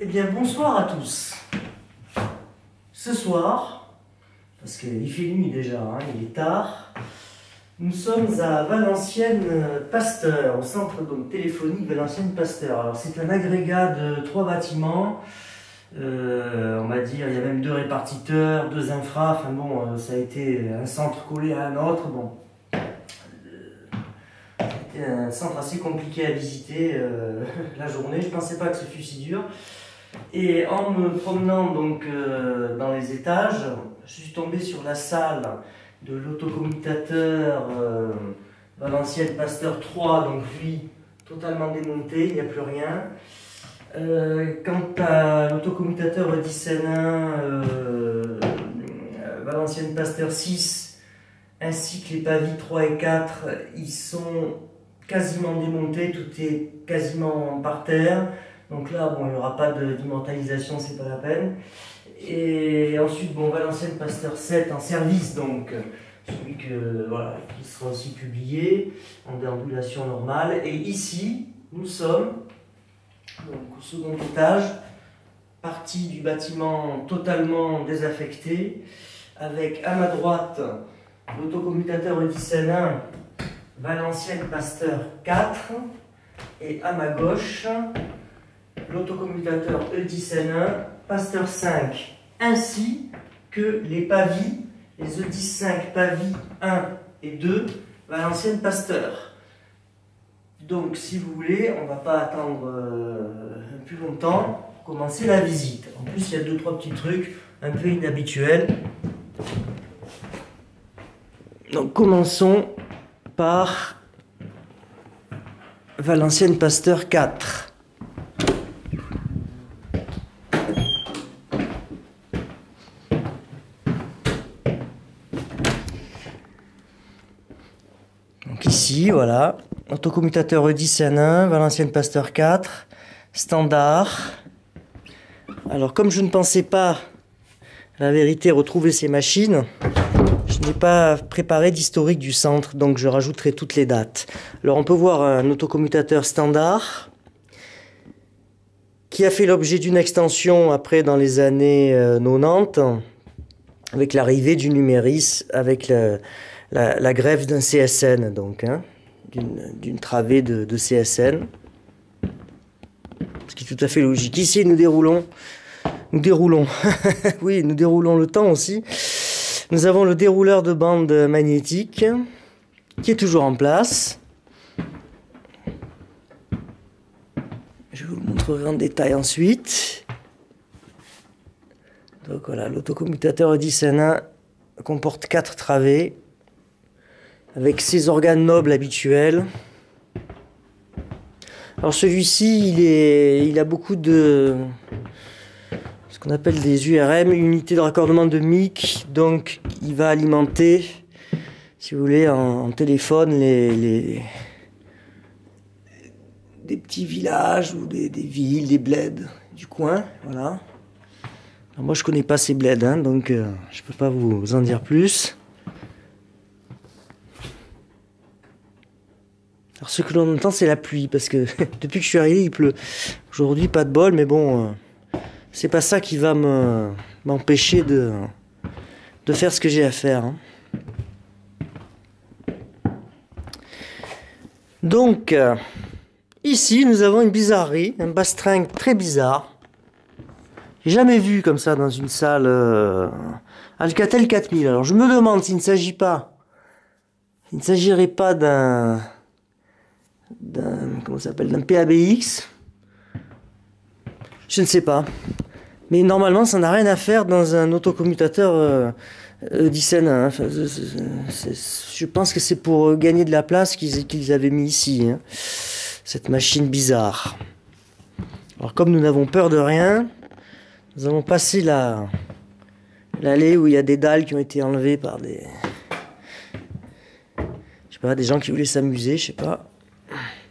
Eh bien, bonsoir à tous. Ce soir, parce qu'il fait nuit déjà, hein, il est tard, nous sommes à Valenciennes-Pasteur, au centre donc, téléphonique Valenciennes-Pasteur. Alors, c'est un agrégat de 3 bâtiments. On va dire, il y a même 2 répartiteurs, 2 infras. Enfin bon, ça a été un centre collé à un autre. Bon. C'était un centre assez compliqué à visiter la journée. Je ne pensais pas que ce fût si dur. Et en me promenant donc dans les étages, je suis tombé sur la salle de l'autocommutateur Valenciennes-Pasteur 3, donc lui totalement démonté, il n'y a plus rien. Quant à l'autocommutateur Edison Valenciennes-Pasteur 6, ainsi que les pavis 3 et 4, ils sont quasiment démontés, tout est quasiment par terre. Donc là, bon, il n'y aura pas d'immortalisation, c'est pas la peine. Et ensuite, bon, Valenciennes-Pasteur 7 en service, donc celui voilà, qui sera aussi publié en déambulation normale. Et ici, nous sommes donc, au second étage, partie du bâtiment totalement désaffecté, avec à ma droite l'autocommutateur Edison 1, Valenciennes-Pasteur 4, et à ma gauche, l'autocommutateur Edison 1, Pasteur 5, ainsi que les pavis, les Edis 5 pavis 1 et 2, Valenciennes-Pasteur. Donc, si vous voulez, on ne va pas attendre plus longtemps pour commencer la visite. En plus, il y a 2-3 petits trucs un peu inhabituels. Donc, commençons par Valenciennes-Pasteur 4. Donc ici, voilà, autocommutateur Edison 1, Valenciennes-Pasteur 4, standard. Alors comme je ne pensais pas, à la vérité, retrouver ces machines, je n'ai pas préparé d'historique du centre, donc je rajouterai toutes les dates. Alors on peut voir un autocommutateur standard, qui a fait l'objet d'une extension après dans les années 90, avec l'arrivée du numéris, avec la greffe d'un CSN, donc, hein, d'une travée de CSN. Ce qui est tout à fait logique. Ici, nous déroulons, oui, nous déroulons le temps aussi. Nous avons le dérouleur de bande magnétique, qui est toujours en place. Je vous le montrerai en détail ensuite. Donc voilà, l'autocommutateur Edison 1 comporte 4 travées, avec ses organes nobles habituels. Alors celui-ci, il a beaucoup de ce qu'on appelle des URM, unités de raccordement de MIC, donc il va alimenter, si vous voulez, en téléphone des petits villages ou des villes, des bleds du coin, voilà. Alors moi je connais pas ces bleds, hein, donc je peux pas vous en dire plus. Alors ce que l'on entend c'est la pluie, parce que depuis que je suis arrivé il pleut. Aujourd'hui pas de bol, mais bon, c'est pas ça qui va m'empêcher de faire ce que j'ai à faire. Hein. Donc, ici nous avons une bizarrerie, un bastringue très bizarre. J'ai jamais vu comme ça dans une salle Alcatel 4000. Alors je me demande s'il ne s'agirait pas d'un PABX, je ne sais pas, mais normalement ça n'a rien à faire dans un autocommutateur Edison 1. Enfin, je pense que c'est pour gagner de la place qu'ils avaient mis ici, hein, cette machine bizarre. Alors comme nous n'avons peur de rien, nous allons passer l'allée où il y a des dalles qui ont été enlevées par des gens qui voulaient s'amuser, je sais pas.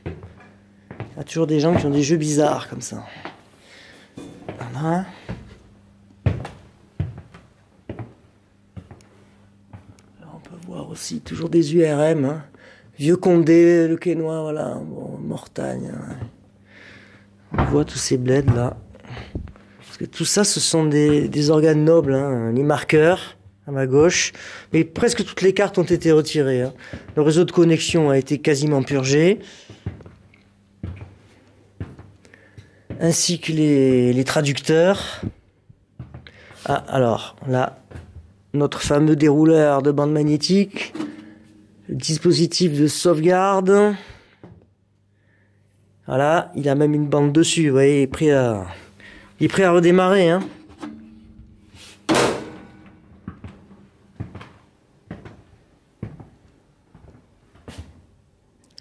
Il y a toujours des gens qui ont des jeux bizarres comme ça. Voilà. Là, on peut voir aussi toujours des URM. Hein. Vieux Condé, le Quesnoy, voilà. Bon, Mortagne. Hein. On voit tous ces bleds là. Parce que tout ça, ce sont des organes nobles, hein. Les marqueurs, à ma gauche. Mais presque toutes les cartes ont été retirées, hein. Le réseau de connexion a été quasiment purgé. Ainsi que les traducteurs. Ah, alors, là, notre fameux dérouleur de bande magnétique. Le dispositif de sauvegarde. Voilà, il a même une bande dessus, vous voyez, il est prêt à redémarrer, hein.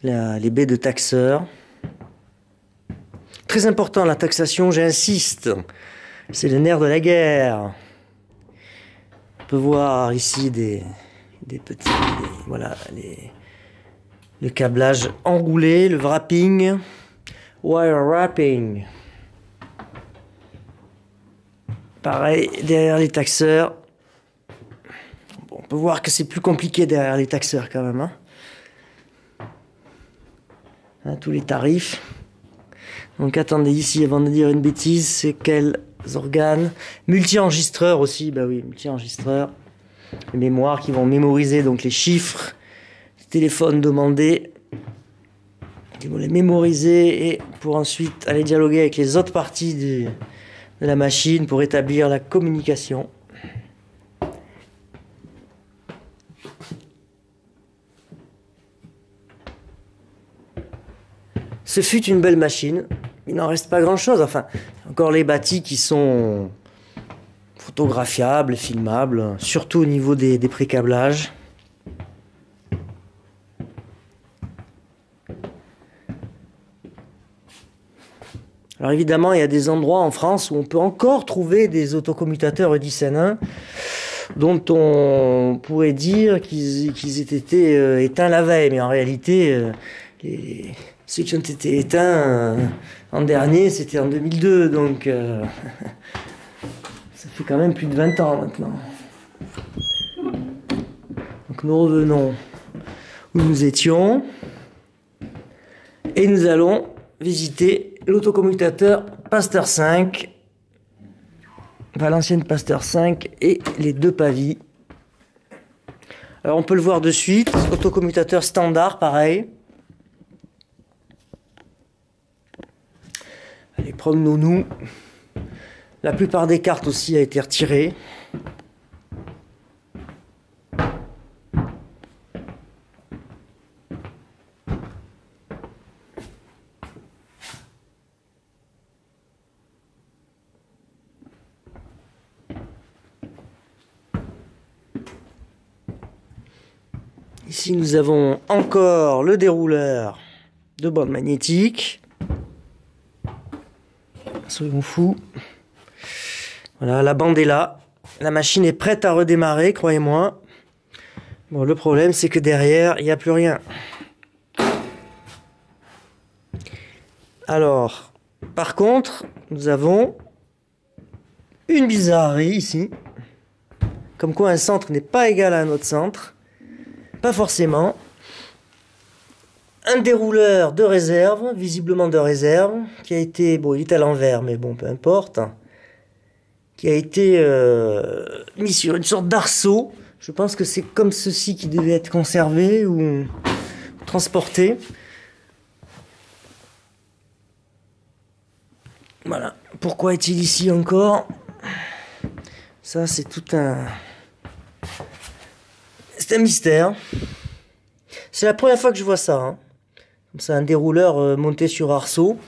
Les baies de taxeur. Très important, la taxation, j'insiste. C'est le nerf de la guerre. On peut voir ici des petits... voilà, le câblage enroulé, le wrapping. Wire wrapping. Pareil, derrière les taxeurs. Bon, on peut voir que c'est plus compliqué derrière les taxeurs quand même, hein. Hein, tous les tarifs. Donc attendez, ici, avant de dire une bêtise, c'est quels organes? Multi-enregistreur aussi, bah oui, multi-enregistreur. Les mémoires qui vont mémoriser donc les chiffres, les téléphones demandés. Ils vont les mémoriser et pour ensuite aller dialoguer avec les autres parties de la machine pour établir la communication. Ce fut une belle machine. Il n'en reste pas grand-chose. Enfin, encore les bâtis qui sont photographiables, filmables, surtout au niveau des pré-câblages. Alors évidemment, il y a des endroits en France où on peut encore trouver des autocommutateurs Edison 1 dont on pourrait dire qu'ils aient été éteints la veille. Mais en réalité, ceux qui ont été éteints en dernier, c'était en 2002. Donc ça fait quand même plus de 20 ans maintenant. Donc nous revenons où nous étions. Et nous allons visiter l'autocommutateur Pasteur 5, enfin, l'ancienne Pasteur 5 et les deux pavis. Alors on peut le voir de suite, autocommutateur standard, pareil. Allez, promenons-nous. La plupart des cartes aussi a été retirée. Ici, nous avons encore le dérouleur de bande magnétique. Soyons fous. Voilà, la bande est là. La machine est prête à redémarrer, croyez-moi. Bon, le problème, c'est que derrière, il n'y a plus rien. Alors, par contre, nous avons une bizarrerie ici. Comme quoi un centre n'est pas égal à un autre centre. Pas forcément. Un dérouleur de réserve, visiblement de réserve, qui a été, bon, il est à l'envers, mais bon, peu importe, qui a été mis sur une sorte d'arceau. Je pense que c'est comme ceci qui devait être conservé ou transporté. Voilà. Pourquoi est-il ici encore? Ça, c'est tout un... C'est un mystère. C'est la première fois que je vois ça, hein. C'est un dérouleur monté sur arceau.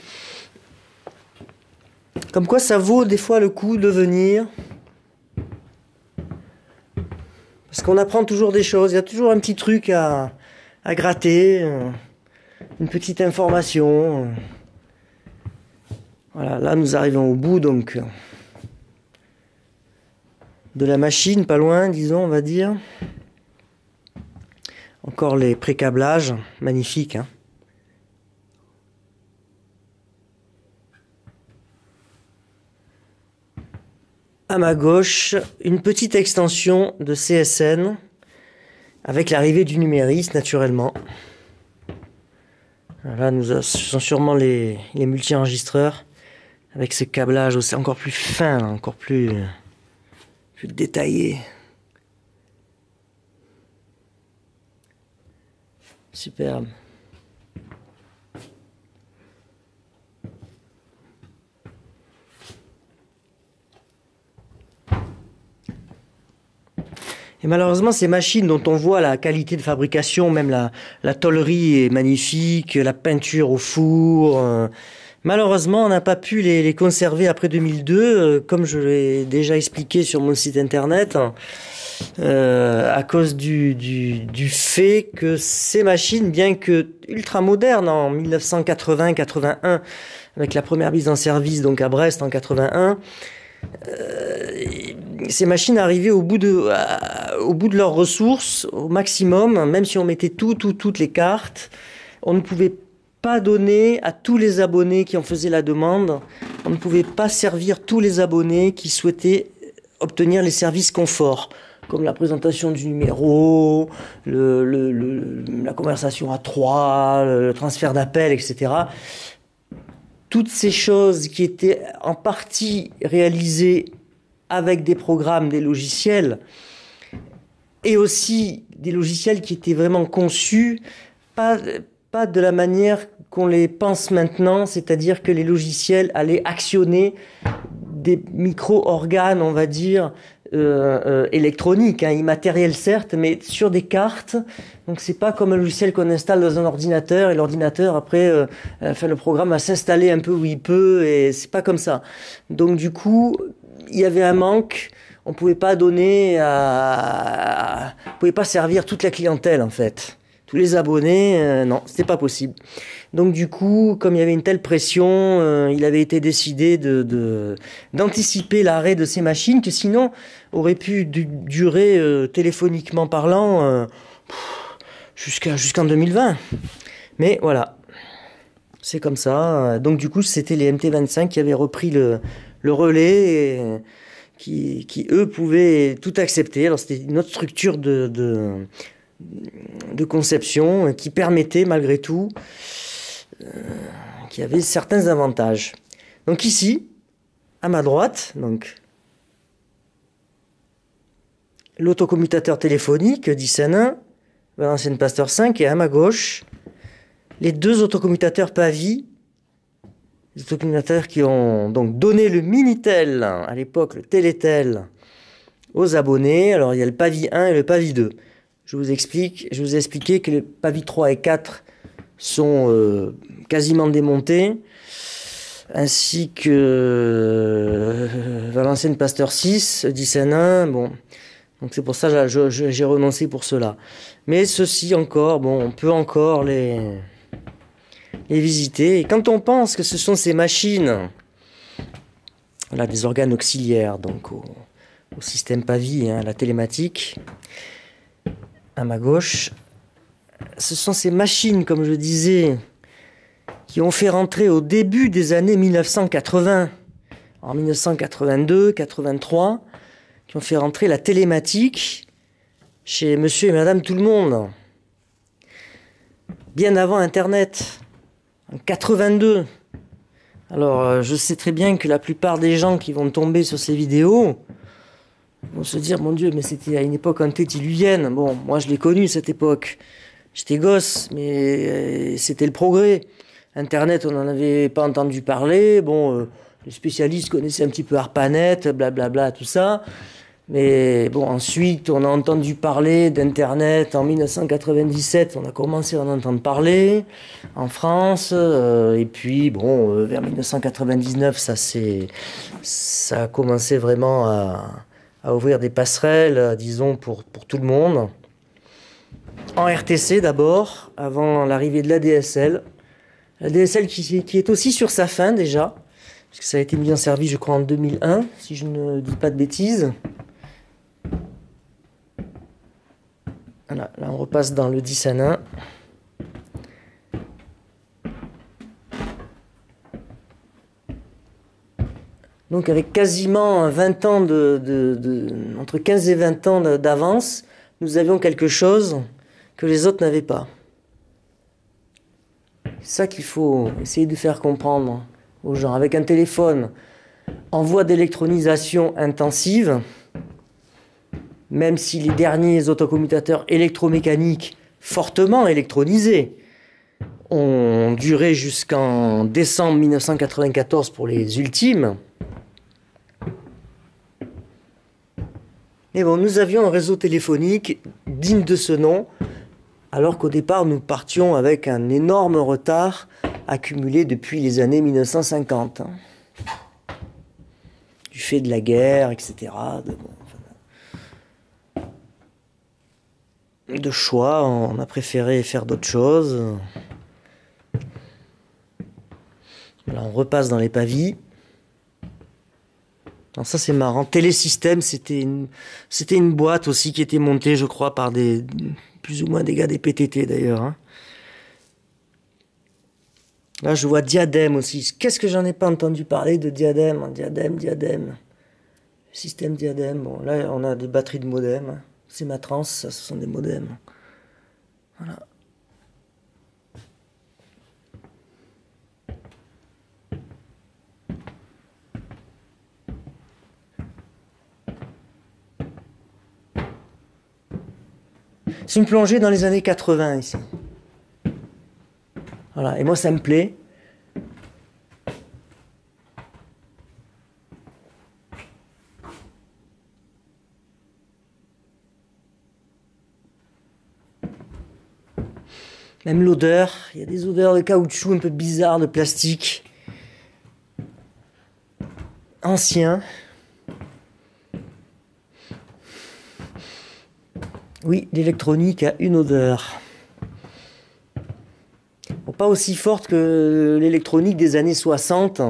Comme quoi ça vaut des fois le coup de venir. Parce qu'on apprend toujours des choses. Il y a toujours un petit truc à gratter. Une petite information. Voilà, là nous arrivons au bout donc de la machine, pas loin, disons, on va dire. Encore les pré-câblages, magnifiques, hein. À ma gauche, une petite extension de CSN avec l'arrivée du numéris, naturellement. Là, nous avons sûrement les multi-enregistreurs. avec ce câblage aussi encore plus fin, encore plus détaillé. Superbe. Et malheureusement, ces machines dont on voit la qualité de fabrication, même la tôlerie est magnifique, la peinture au four, malheureusement, on n'a pas pu les conserver après 2002, comme je l'ai déjà expliqué sur mon site internet, à cause du fait que ces machines, bien que ultra modernes en 1980-81, avec la première mise en service donc à Brest en 81, ces machines arrivaient au bout de leurs ressources, au maximum, même si on mettait toutes les cartes, on ne pouvait pas donner à tous les abonnés qui en faisaient la demande, on ne pouvait pas servir tous les abonnés qui souhaitaient obtenir les services confort, comme la présentation du numéro, la conversation à 3, le transfert d'appel, etc. Toutes ces choses qui étaient en partie réalisées avec des programmes, des logiciels, et aussi des logiciels qui étaient vraiment conçus, pas de la manière qu'on les pense maintenant, c'est-à-dire que les logiciels allaient actionner des micro-organes, on va dire, électroniques, hein, immatériels certes, mais sur des cartes. Donc c'est pas comme un logiciel qu'on installe dans un ordinateur et l'ordinateur après, le programme va s'installer un peu où il peut et c'est pas comme ça. Donc du coup, il y avait un manque. On pouvait pas donner on pouvait pas servir toute la clientèle en fait. Tous les abonnés, non, c'était pas possible. Donc du coup, comme il y avait une telle pression, il avait été décidé d'anticiper l'arrêt de ces machines, que sinon aurait pu durer téléphoniquement parlant jusqu'en 2020. Mais voilà, c'est comme ça. Donc du coup, c'était les MT25 qui avaient repris le relais et qui eux pouvaient tout accepter. Alors c'était une autre structure de conception qui permettait malgré tout, qui avait certains avantages. Donc ici, à ma droite, donc l'autocommutateur téléphonique Dixon Valenciennes Pasteur 5, et à ma gauche, les deux autocommutateurs PAVI, les autocommutateurs qui ont donc donné le Minitel, à l'époque le Télétel, aux abonnés. Alors il y a le PAVI 1 et le PAVI 2. Je vous ai expliqué que les PAVI 3 et 4 sont quasiment démontés, ainsi que Valenciennes Pasteur 6, Dixon 1, bon, donc c'est pour ça que j'ai renoncé pour cela. Mais ceux-ci encore, bon, on peut encore les visiter. Et quand on pense que ce sont ces machines, voilà, des organes auxiliaires, donc au système PAVI, hein, la télématique, à ma gauche, ce sont ces machines, comme je disais, qui ont fait rentrer au début des années 1980, en 1982, 83, qui ont fait rentrer la télématique chez monsieur et madame tout le monde. Bien avant Internet, en 82. Alors, je sais très bien que la plupart des gens qui vont tomber sur ces vidéos vont se dire, mon Dieu, mais c'était à une époque antédiluvienne. Bon, moi je l'ai connu cette époque. J'étais gosse, mais c'était le progrès. Internet, on n'en avait pas entendu parler. Bon, les spécialistes connaissaient un petit peu ARPANET, blablabla, tout ça. Mais bon, ensuite, on a entendu parler d'Internet en 1997. On a commencé à en entendre parler en France. Et puis, bon, vers 1999, ça a commencé vraiment à ouvrir des passerelles, disons, pour tout le monde. En RTC d'abord, avant l'arrivée de l'ADSL. L'ADSL qui est aussi sur sa fin déjà, puisque ça a été mis en service, je crois, en 2001, si je ne dis pas de bêtises. Voilà, là on repasse dans le 10 à 1. Donc avec quasiment 20 ans entre 15 et 20 ans d'avance, nous avions quelque chose que les autres n'avaient pas. C'est ça qu'il faut essayer de faire comprendre aux gens. Avec un téléphone en voie d'électronisation intensive, même si les derniers autocommutateurs électromécaniques fortement électronisés ont duré jusqu'en décembre 1994 pour les ultimes. Mais bon, nous avions un réseau téléphonique digne de ce nom, alors qu'au départ, nous partions avec un énorme retard accumulé depuis les années 1950. Du fait de la guerre, etc. De choix, on a préféré faire d'autres choses. Voilà, on repasse dans les pavis. Alors ça c'est marrant. Télésystème, c'était une boîte aussi qui était montée, je crois, par plus ou moins des gars des PTT d'ailleurs. Hein. Là je vois Diadème aussi. Qu'est-ce que j'en ai pas entendu parler de Diadème? Diadème. Système Diadème. Bon, là on a des batteries de modem. C'est Matrans, ça ce sont des modems. Voilà. C'est une plongée dans les années 80 ici. Voilà, et moi ça me plaît. Même l'odeur, il y a des odeurs de caoutchouc un peu bizarres, de plastique. Ancien. Oui, l'électronique a une odeur. Bon, pas aussi forte que l'électronique des années 60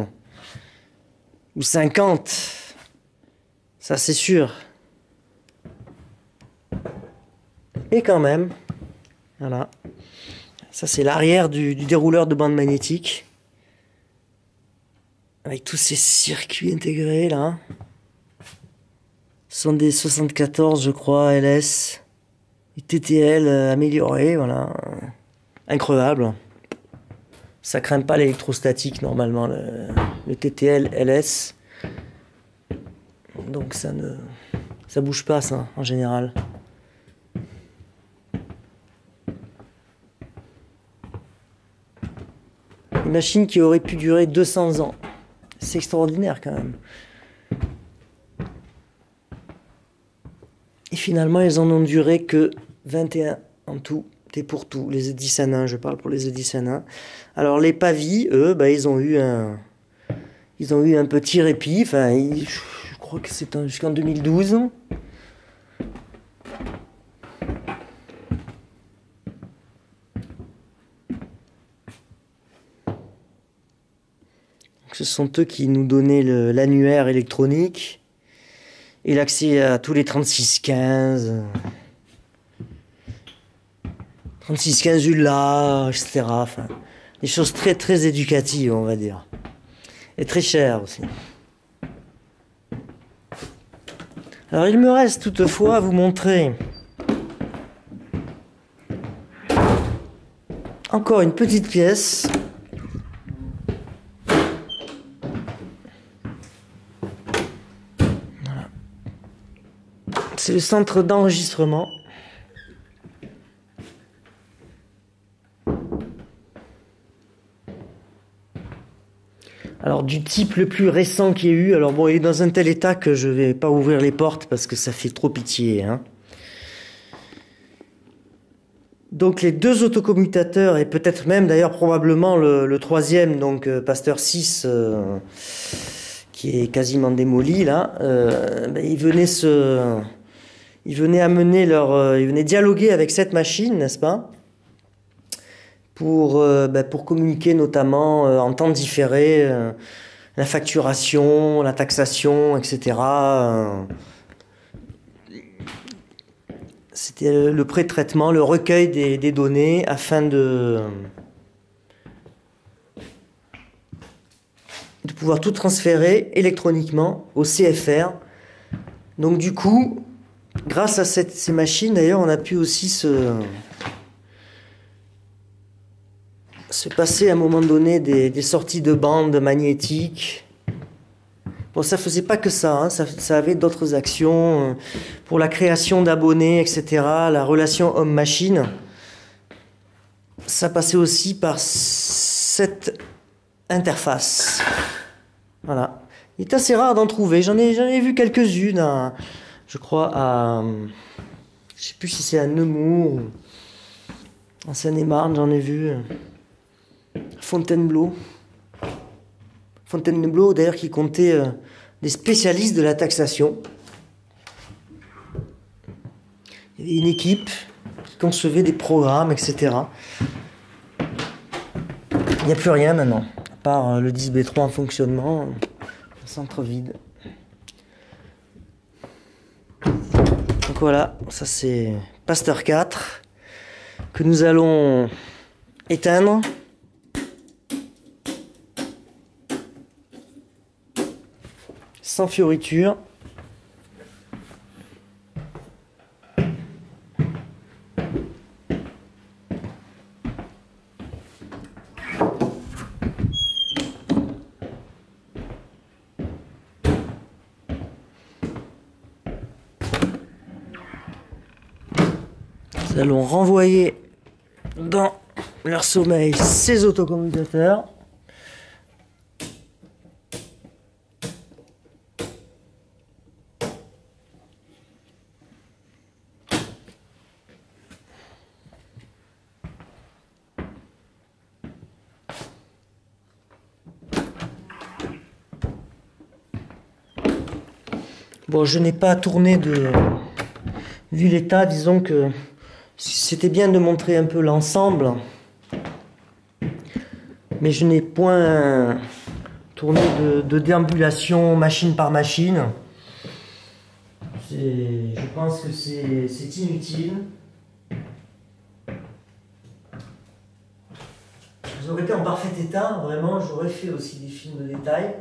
ou 50. Ça, c'est sûr. Mais quand même, voilà. Ça, c'est l'arrière du dérouleur de bande magnétique. Avec tous ces circuits intégrés, là. Ce sont des 74, je crois, LS. TTL amélioré, voilà. Incroyable. Ça craint pas l'électrostatique, normalement, le TTL LS. Donc ça bouge pas, ça, en général. Une machine qui aurait pu durer 200 ans. C'est extraordinaire, quand même. Et finalement, ils en ont duré que 21 en tout, et pour tout. Les Edisonins, je parle pour les Edisonins. Alors les Pavis, eux, ils ont eu un petit répit. Enfin, je crois que c'est jusqu'en 2012. Donc, ce sont eux qui nous donnaient l'annuaire électronique et l'accès à tous les 3615. 3615 ULA, etc. Enfin, des choses très très éducatives, on va dire. Et très chères aussi. Alors il me reste toutefois à vous montrer encore une petite pièce. Voilà. C'est le centre d'enregistrement. Alors du type le plus récent qu'il y ait eu, alors bon, il est dans un tel état que je vais pas ouvrir les portes parce que ça fait trop pitié, hein. Donc les deux autocommutateurs et peut-être même d'ailleurs probablement le troisième, donc Pasteur 6, qui est quasiment démoli là, ils venaient dialoguer avec cette machine, n'est-ce pas? Pour communiquer notamment en temps différé la facturation, la taxation, etc. C'était le pré-traitement, le recueil des données afin de pouvoir tout transférer électroniquement au CFR. Donc du coup, grâce à ces machines, d'ailleurs, on a pu aussi se passer à un moment donné des sorties de bande magnétiques. Bon, ça faisait pas que ça, hein, ça avait d'autres actions pour la création d'abonnés, etc. La relation homme-machine. Ça passait aussi par cette interface. Voilà. Il est assez rare d'en trouver. J'en ai vu quelques-unes, je crois, je sais plus si c'est à Nemours ou en Seine-et-Marne, j'en ai vu. Fontainebleau. Fontainebleau, d'ailleurs, qui comptait des spécialistes de la taxation. Il y avait une équipe qui concevait des programmes, etc. Il n'y a plus rien maintenant, à part le 10B3 en fonctionnement, un centre vide. Donc voilà, ça c'est Pasteur 4 que nous allons éteindre. Sans fioriture. Nous allons renvoyer dans leur sommeil ces autocommutateurs. Bon, je n'ai pas tourné vu l'état, disons que c'était bien de montrer un peu l'ensemble, mais je n'ai point tourné de déambulation machine par machine. Je pense que c'est inutile. J'aurais été en parfait état, vraiment, j'aurais fait aussi des films de détail.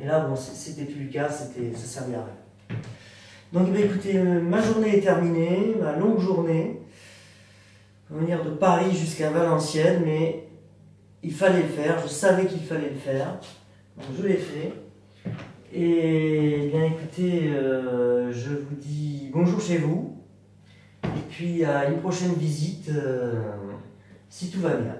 Et là, bon, c'était plus le cas, ça servait à rien. Donc, écoutez, ma journée est terminée, ma longue journée. Je vais venir de Paris jusqu'à Valenciennes, mais il fallait le faire, je savais qu'il fallait le faire. Donc, je l'ai fait. Et bien, écoutez, je vous dis bonjour chez vous. Et puis, à une prochaine visite, si tout va bien.